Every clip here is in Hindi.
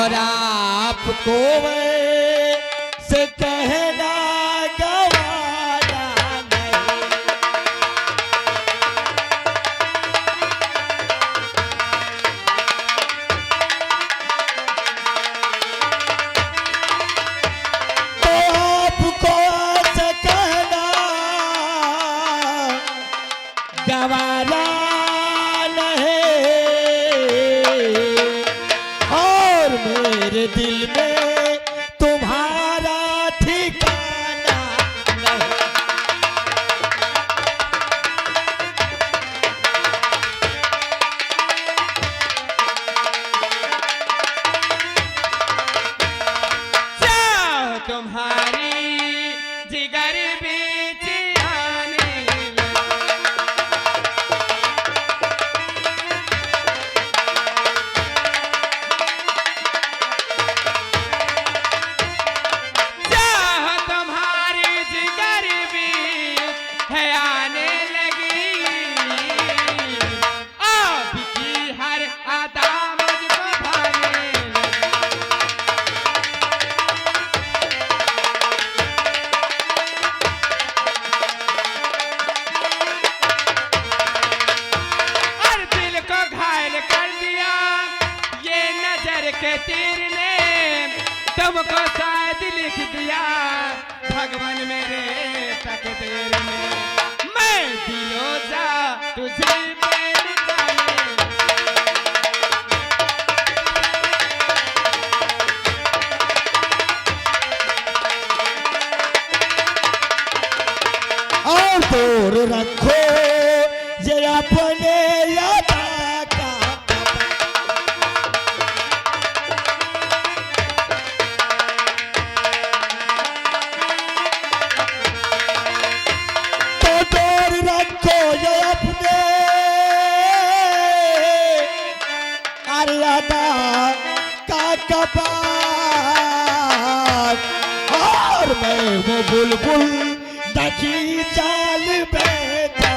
और आपको से कहना गवारा नहीं। तो आपको से कहना गवारा मेरे दिल में तुम्हारा ठिकाना नहीं। चाहो तुम्हारी जिगर बीच आने के तीर ने तुमको शायद लिख दिया भगवान मेरे तकदीर में। मैं दिलो जा तुझे पे निकाले और दूर रखो ये अपने यादा का और मैं वो बुलबुल दखी चाल बैठा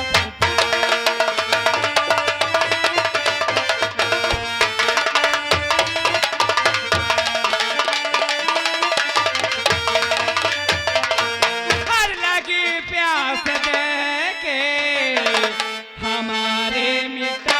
हर लगी प्यास दे के हमारे मिटा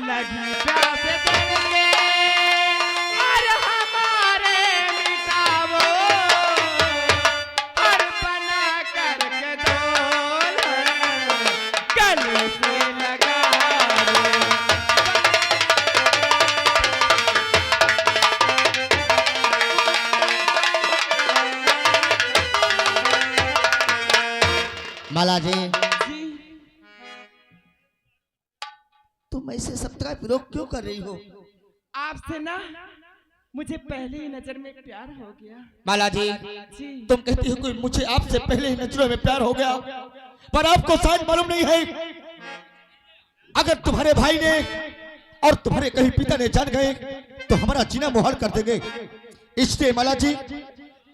लगी प्यास देंगे और हमारे मिटावो और बना करके डोल गले से लगा माला जी तुम ऐसे सबका विरोध क्यों कर रही हो? आपसे ना मुझे पहले ही नजर में प्यार हो गया। माला जी तुम कहती हो कि मुझे आपसे पहले ही नजरों में प्यार हो गया, पर आपको शायद मालूम नहीं है अगर तुम्हारे भाई ने और तुम्हारे कहीं पिता ने जान गए तो हमारा जीना मुहाल कर देंगे। इसलिए माला जी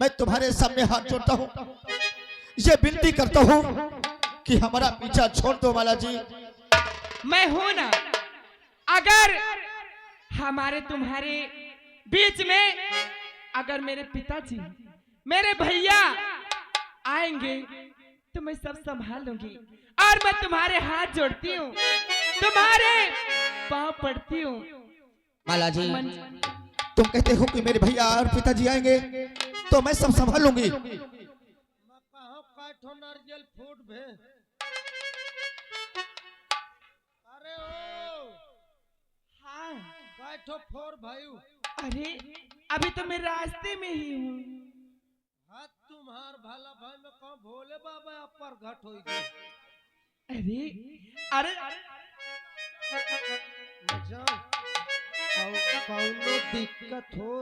मैं तुम्हारे सामने हाथ जोड़ता हूँ, ये विनती करता हूँ कि हमारा पीछा छोड़ दो। माला जी मैं हूं ना, अगर हमारे तुम्हारे बीच में अगर मेरे पिताजी मेरे भैया आएंगे तो मैं सब संभाल लूंगी और मैं तुम्हारे हाथ जोड़ती हूँ, तुम्हारे पांव पड़ती हूँ। माला जी तुम कहते हो कि मेरे भैया और पिताजी आएंगे तो मैं सब संभाल लूंगी। अरे ओ हाँ बैठो फोर भाई। अरे अभी तो मैं रास्ते में ही हूँ। हाथ तुम्हार भाला भाई में कौन भोले बाबा पर घट हो गई। अरे अरे कौनो दिक्कत हो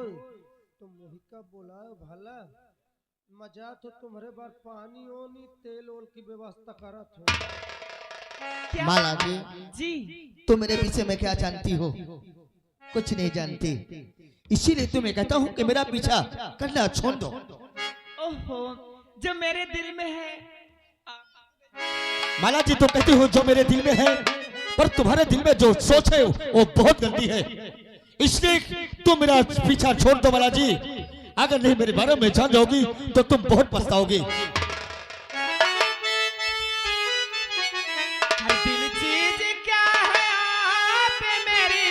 तो मोहिका बुलाओ भला। मजा तो तुम्हारे बार पानी ओनी तेल ओल की व्यवस्था करत हो। क्या? माला जी, जी तुम मेरे पीछे में क्या जानती हो? कुछ नहीं जानती, इसीलिए तुम्हें कहता हूँ कि मेरा पीछा करना छोड़ दो। ओहो, जो मेरे दिल में है। माला जी, तुम कहती हो जो मेरे दिल में है, पर तुम्हारे दिल में जो सोच है वो बहुत गंदी है, इसलिए तुम मेरा पीछा छोड़ दो माला जी। अगर नहीं मेरे बारे में जान जाओगी तो तुम बहुत पछताओगी। हर दिल चीज क्या है आप मेरी,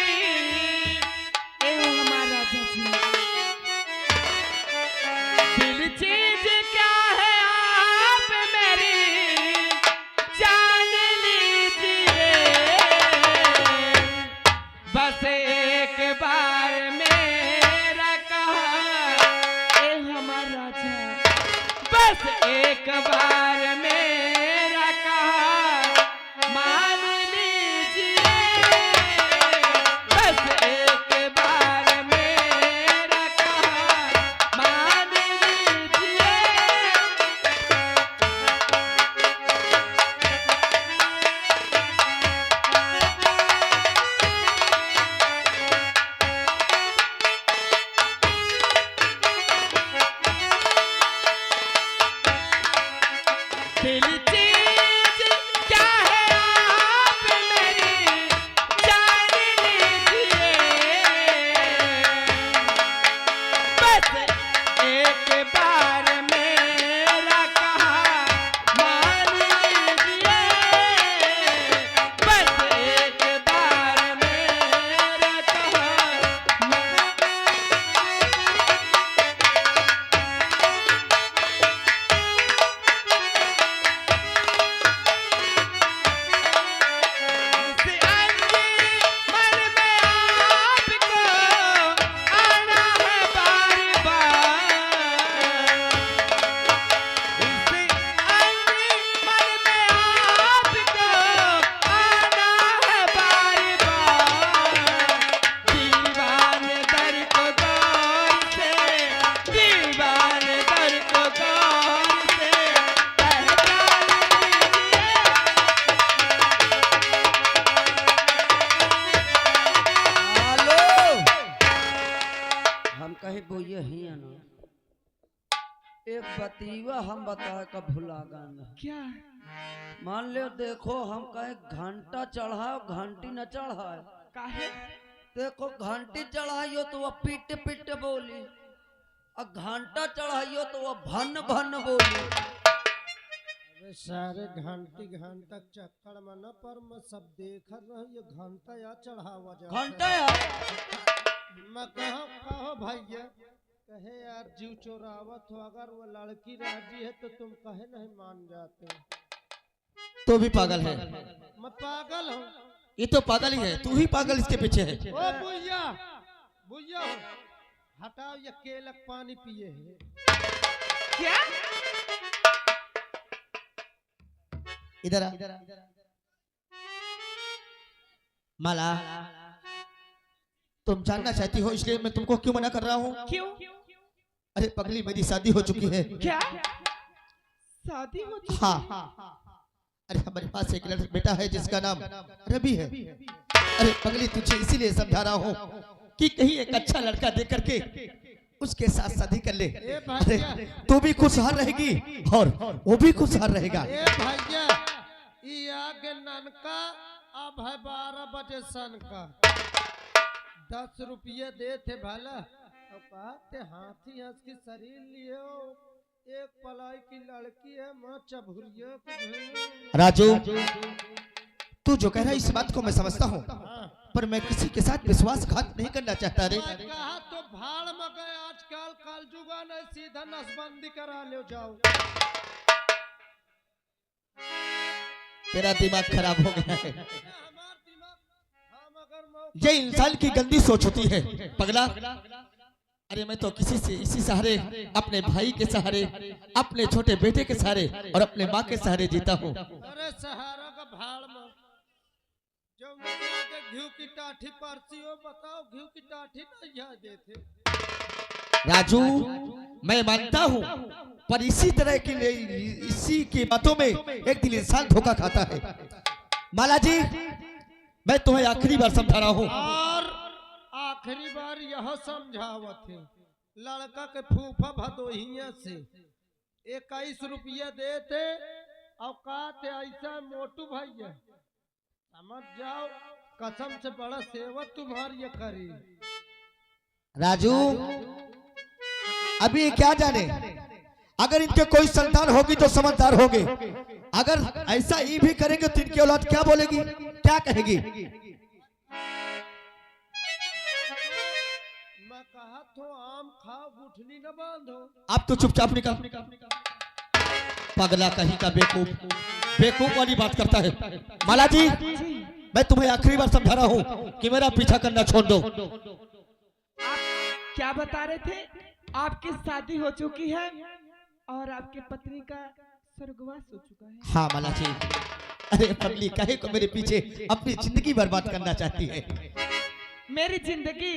ए हमारा जी। दिल चीज क्या है आप मेरी, जान लीजिए। बस एक बार मेरा कहा, ए हमारा जी। बस एक बार मेरा कहा मान लीजिए। बस एक बार मेरा कहा मान लीजिए। दिल चीज क्या है आप मेरी, जान लीजिए। बस एक बार मेरा कहा मान लीजिए। बस एक बार मेरा कहा से आएंगे मन में आपको आना है बार बार। से आएंगे मन में आपको आना है बार बार। दीवाने दर को गौर से, दीवाने दर को गौर से पहचान लीजिए। हेलो, हम कहे बोइए ही है ना। एक बतीवा हम बताए का भुला गाना। क्या? मान लो देखो हम कहे घंटा चढ़ाओ घंटी न चढ़ाए। काहे? देखो घंटी चढ़ाइयो तो वह पिट पिट बोली, और घंटा चढ़ाइयो तो वह भन भन बोली। अबे सारे घंटी घंटा चक्कर में न पर मैं सब देख रहा ये घंटा या चढ़ावा जा घंटा यार मैं कहो भैया कहे यार जीव चोरावत हो, अगर वो लड़की राजी है तो तुम कहे नहीं मान जाते। तो भी पागल है, मैं पागल हूँ। ये तो पागल ही है, तू ही पागल इसके पीछे है। ओ बुइया बुइया हो, हटाओ ये केलक पानी पिए है। क्या? इधर आ। माला, तुम जानना चाहती हो इसलिए मैं तुमको क्यों मना कर रहा हूँ? क्यों? अरे पगली, मेरी शादी हो चुकी है। क्या? शादी हो चुकी? हाँ, अरे हमारे पास एक लड़का बेटा है जिसका नाम रवि है। अरे पगली, तुझे इसीलिए समझा रहा हूँ कि कहीं एक अच्छा लड़का देख करके उसके साथ शादी कर ले। ए अरे भैया तू भी खुशहाल रहेगी और वो भी खुशहाल रहेगा। ए भैया ये आगे ननका अब है 12 बजे सन का 10 रुपये दे थे भला और कहते हाथी हंस की शरीर लिए एक पलाई की लड़की है माँ चबुरिया के राजू, तू जो कह रहा है इस बात को मैं समझता हूँ, पर मैं किसी के साथ विश्वासघात नहीं करना चाहता रे। मैं कहा तो भाड़ में गए आजकल कल जुगा नहीं सीधा नसबंदी करा ले जाओ। तेरा दिमाग खराब हो गया है। हमार दिमाग हम अगर मौका ये इंसान की गंदी सोच होती है पगला। अरे मैं तो किसी से इसी सहारे, अपने भाई के सहारे, अपने छोटे बेटे के सहारे और अपने माँ के सहारे जीता हूँ। अरे सहारा का भाड़ में जो मुझे आगे घी की टाठी परसी हो बताओ घी की टाठी नहीं यहाँ देते। राजू, मैं मानता हूँ, पर इसी तरह की इसी की बातों में एक दिन इंसान धोखा खाता है। माला जी, मैं तुम्हें आखिरी बार समझा रहा हूँ। और आखिरी बार यह समझावत है, लड़का के फूफा भदोहिया से 21 रुपया देते औकात ऐसा मोटू भैया, समझ जाओ, कसम से बड़ा सेवा तुम्हारी करी। राजू, अभी क्या जाने, अगर इनके कोई संतान होगी तो समझदार होंगे, अगर ऐसा ही भी करेंगे तो इनकी औलाद क्या बोलेगी, क्या कहेगी? मैं कहा तो आम खाओ गुठली न बांधो। आप तो चुपचाप निकल। पगला कहीं का बेवकूफ, बेवकूफ वाली बात करता है। माला जी, मैं तुम्हें आखिरी बार समझा रहा हूँ कि मेरा पीछा करना छोड़ दो। आप क्या बता रहे थे? आपकी शादी हो चुकी है और आपके पत्नी का स्वर्गवास हो चुका है। हाँ माला जी, अरे पगली काहे को मेरे पीछे अपनी जिंदगी बर्बाद करना चाहती है? मेरी जिंदगी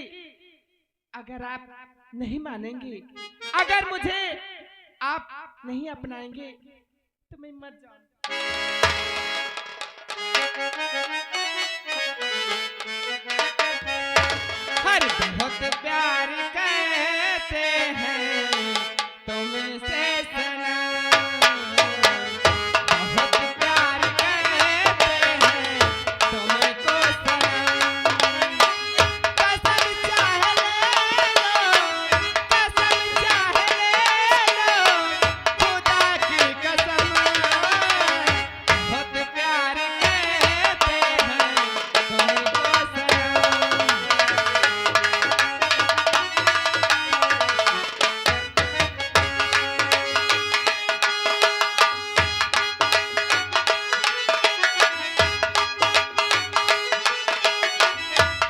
अगर आप नहीं मानेंगे, अगर मुझे आप नहीं अपनाएंगे तो मैं मर जाऊंगा। हर बहुत प्यार करते हैं तुमसे सनम, बहुत प्यार करते हैं तुमको सनम, कसम चाहे ले लो, कसम चाहे ले लो, खुदा की कसम, बहुत प्यार करते हैं तुमको सनम।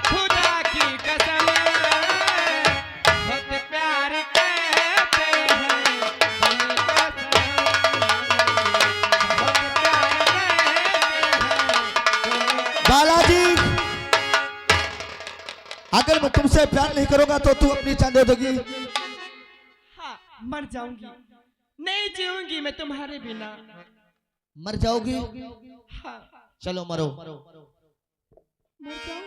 खुदा की कसम, बहुत प्यार करते हैं तुमको सनम, बहुत प्यार करते हैं। बालाजी, अगर मैं तुमसे प्यार नहीं करूंगा तो तू अपनी जान दे दोगी? हाँ, मर जाऊंगी, नहीं जीऊंगी मैं तुम्हारे बिना। मर जाओगी? हाँ, चलो मरो। मर जाऊं,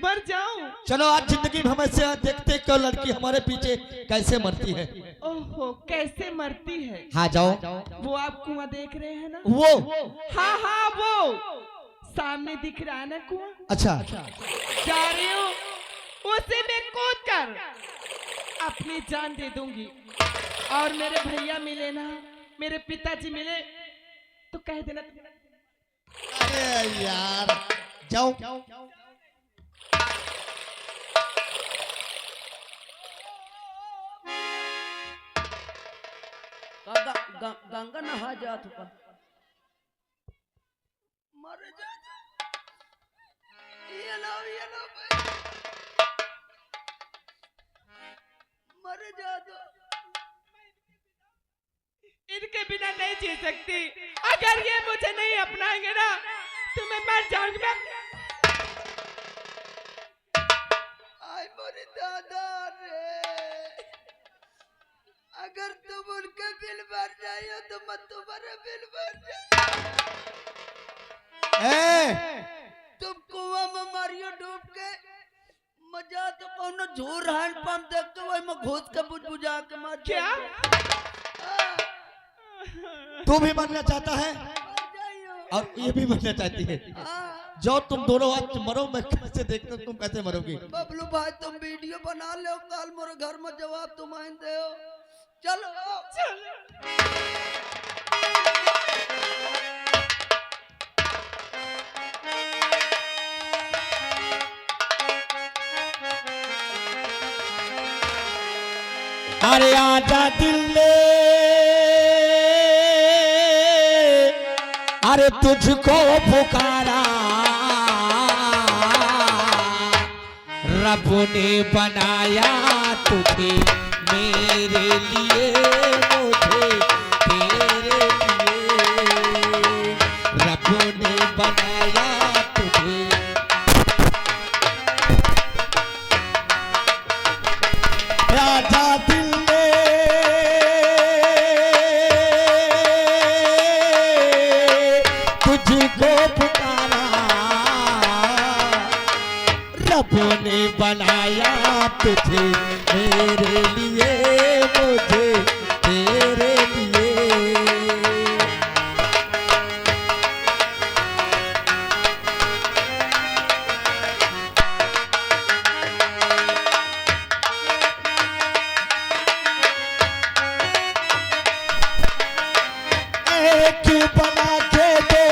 मर जाऊं। चलो आज जिंदगी में हमें से देखते क्यों लड़की हमारे पीछे कैसे मरती है। ओहो, कैसे मरती है। हाँ जाओ। वो आप कुआं देख रहे हैं ना? वो? हाँ हाँ, वो सामने दिख रहा है ना कुआं, अच्छा, जा रही हूँ उसी में कूद कर अपनी जान दे दूंगी। और मेरे भैया मिले ना, मेरे पिताजी मिले तो कह देना। अरे यार, जाओ। गंगा नहा जा तू मर जा। ये लो भाई, मर जा तो। इनके बिना नहीं जी सकती, अगर ये मुझे नहीं अपनाएंगे ना तो मैं मर जाऊंगी। आई मोरे दादा रे, अगर तुम उनके बिल भर जाइयो तो मैं तुम्हारा बिल भर जाए। तुम कुआं में मारियो डूब के, मजा तो कौन झूर हैंडपंप देख के वही में घुस के बुझा के मार। क्या तू भी मरना चाहता है और ये भी मरना चाहती है? जो तुम दोनों आज मरो, मैं कैसे देखता हूं तुम कैसे मरोगी। बबलू भाई, तुम वीडियो बना लो, कल मोरे घर में जवाब तुम आइन दे हो। चलो अरे आजा दिल ले, अरे तुझको पुकारा, रब ने बनाया तुझे मेरे लिए, मुझे तेरे लिए, रब ने बनाया तुझे। तुझे मेरे लिए मुझे तेरे लिए। एक बना के दो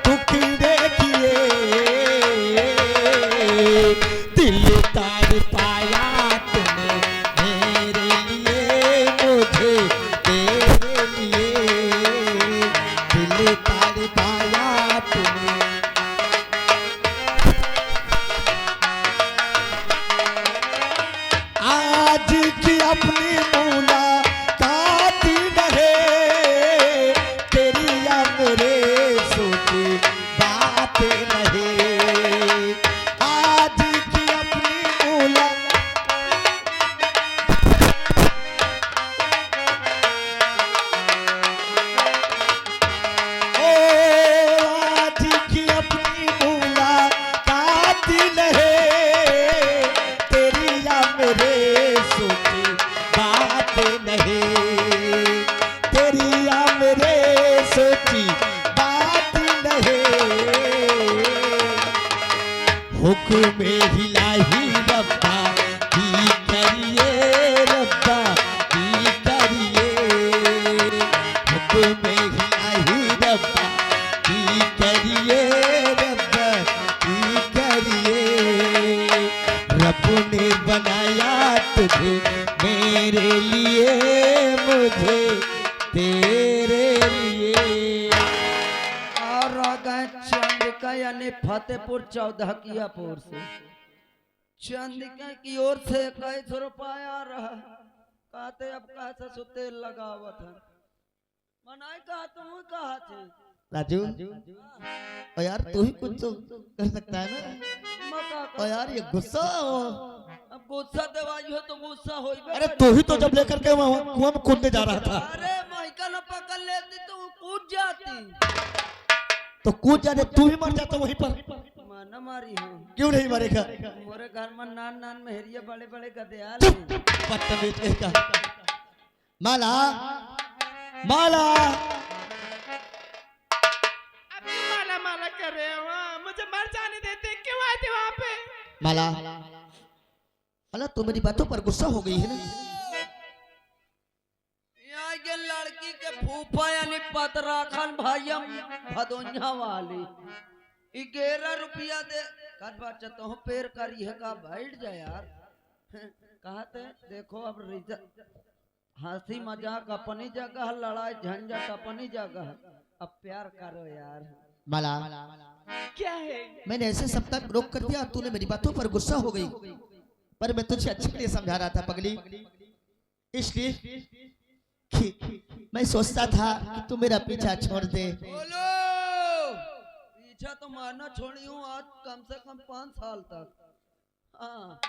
टुकड़े किए, दिल तार पाया तूने मेरे लिए मुझे तेरे लिए, दिल तार पाया तूने। आज की अपनी मुलाकात रहे, तेरी या मेरे सोची बात रहे। आज की अपनी आज की अपनी मुलाकात रहे, तेरी या मेरे सोची बात नहीं, तेरी या मेरे सोची बात नहीं। हुक्म इलाही रब्बा की करिए, रब्बा की करिए, हुक्म इलाही रब्बा की करिए, रब्बा की करिए। रब ने बनाया तुझे मेरे लिए मुझे तेरे लिए। और आ गए चंद्रिका यानी फतेहपुर चौदहकियापुर से। चंद्रिका की ओर से 21 रुपया आ रहा है। कहते अब कैसे सुते लगावत है मनाई कहा तुम कहा थे राजू, और यार तू ही कुछ तो कर सकता है ना। मका और यार ये गुस्सा हो। अब गुस्सा देवाई हो तो गुस्सा हो। अरे तू ही तो जब लेकर के वहाँ कुआं में कूदने जा रहा था। अरे माइका न पकड़ लेती तो कूद जाती। तो कूद जाने, तू ही मर जाता वहीं पर। माना मारी हो क्यों नहीं मरेगा? मोरे घर में नान नान मेहरिया बड़े बड़े गदयाल चुप, हैं। बदतमीज कहीं का। माला माला, अब क्यों माला माला कर रहे हो? मुझे मर जाने देते, क्यों आए थे वहाँ पे? माला माला, तू मेरी बातों पर गुस्सा हो गई है ना। यहाँ के लड़की के फूफा यानी पतराखन भाइयम भदोइया वाली 11 रुपया दे कर बच्चा तो पेड़ करी है का बैठ जाए यार। कहते देखो अब हंसी मजाक अपनी जगह, लड़ाई झंझट अपनी जगह, अब प्यार करो यार। माला, क्या है? मैंने ऐसे सब तक रोक कर दिया, तूने मेरी बातों पर गुस्सा हो गई। पर मैं तुझे अच्छे के लिए समझा रहा था पगली, इसलिए कि मैं सोचता था कि तू मेरा पीछा छोड़ दे। बोलो पीछा तो मारना छोड़ी हूँ आज कम से कम 5 साल तक। हाँ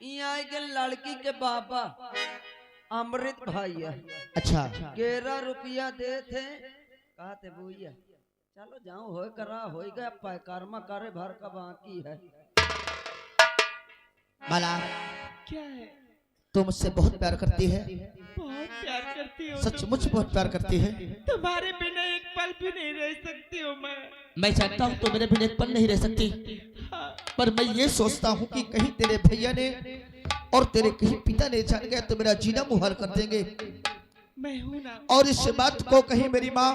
यहाँ के लड़की के बाबा अमृत भैया अच्छा 11 रुपया दे थे। कहते भैया चलो जाऊं हो करा हो गया पैकारमा करे भर का बाकी है। माला, क्या है? तू मुझसे बहुत प्यार करती है, बहुत प्यार करती हो। सचमुच बहुत प्यार करती है। तुम्हारे बिना एक पल भी नहीं रह सकती हूँ मैं जानता हूँ तो मेरे बिना एक पल नहीं रह सकती, हाँ। पर मैं ये सोचता हूँ कि कहीं तेरे भैया ने और तेरे कहीं पिता ने जान गया तो मेरा जीना मुहाल कर देंगे। मैं हूँ ना। और इस बात को कहीं मेरी माँ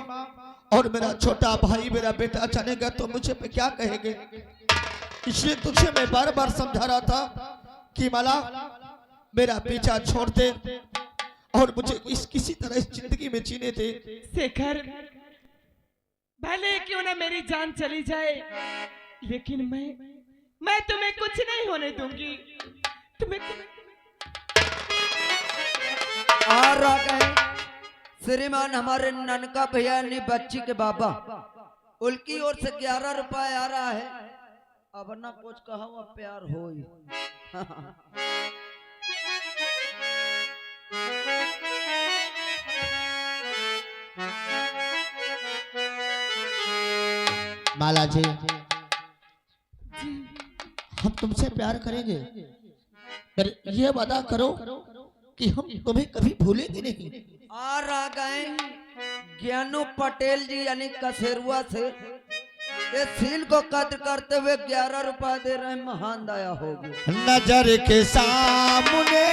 और मेरा छोटा भाई मेरा बेटा जानेगा तो मुझे पे क्या कहेंगे। इसलिए तुझे मैं बार बार समझा रहा था कि माला मेरा पीछा छोड़ दे और मुझे इस किसी तरह इस जिंदगी में जीने दे। शेखर, भले क्यों ना मेरी जान चली जाए, लेकिन मैं तुम्हें कुछ नहीं होने दूंगी। तुम्हें और आ गए श्रीमान हमारे ननका भैया ने बच्ची के बाबा, उनकी ओर से 11 रुपया आ रहा है। अब ना कुछ कहा वो प्यार हो माला जी, हम तुमसे प्यार करेंगे पर ये वादा करो कि हम तुम्हें कभी भूलेंगे नहीं। और आ गए ज्ञानू पटेल जी यानी कसेरुआ से ये सील को कद्र करते हुए 11 रुपया दे रहे हैं, महान दया होगी। नजर के सामने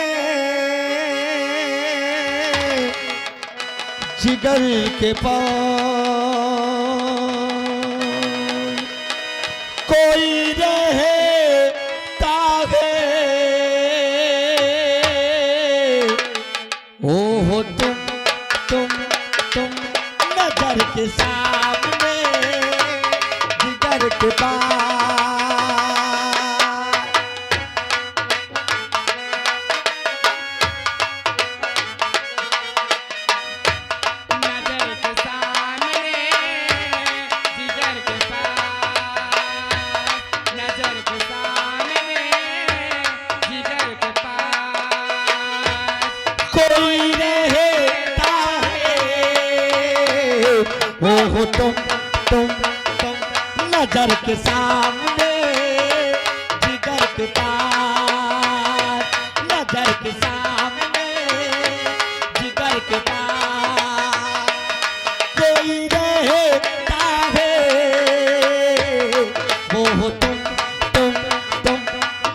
जिगर के पास कोई रहे तागे ओ हो तुम नजर के सामने जिगर के पास नजर के सामने जिगर के पास, नजर के सामने जिगर के पास कोई रहता है वो हो तुम नजर के सामने जिगर के पास, नजर के सामने जिगर के पास कोई रहता है वो हो तुम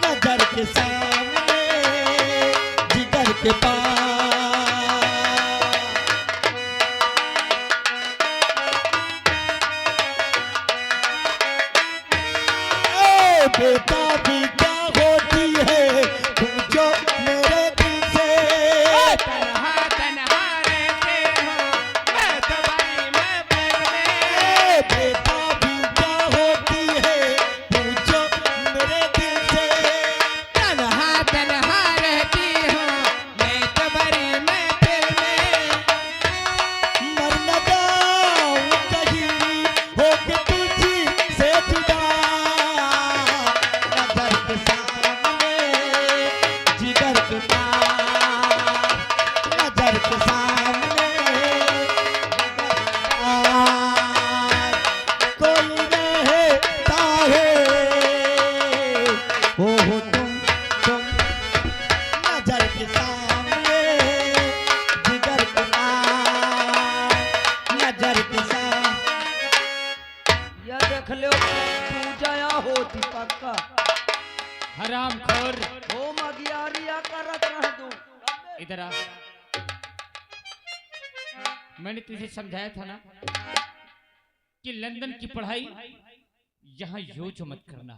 नजर के सामने जिगर के पास। बेटा भी क्या होती है तुम जो मेरे दिल से तन्हा तन्हा रहते हो मैं तुम्हारी महफिल में। बेटा भी क्या होती है तुम जो मेरे दिल से तन्हा तन्हा रहती हो मैं तुम्हारी महफिल में। मर न जाऊं कहीं होके तुझी से जुदा नजर के सामने जिगर के पास, नजर के सामने कोई रहता है वो हो तुम नजर के सामने जिगर के पास, नजर के सामने यह देख लो पूजा होती पक्का हराम खोर हो मगियारिया करत रह दू। इधर आ। मैंने तुझे समझाया था ना कि लंदन की पढ़ाई यहाँ यूं मत करना।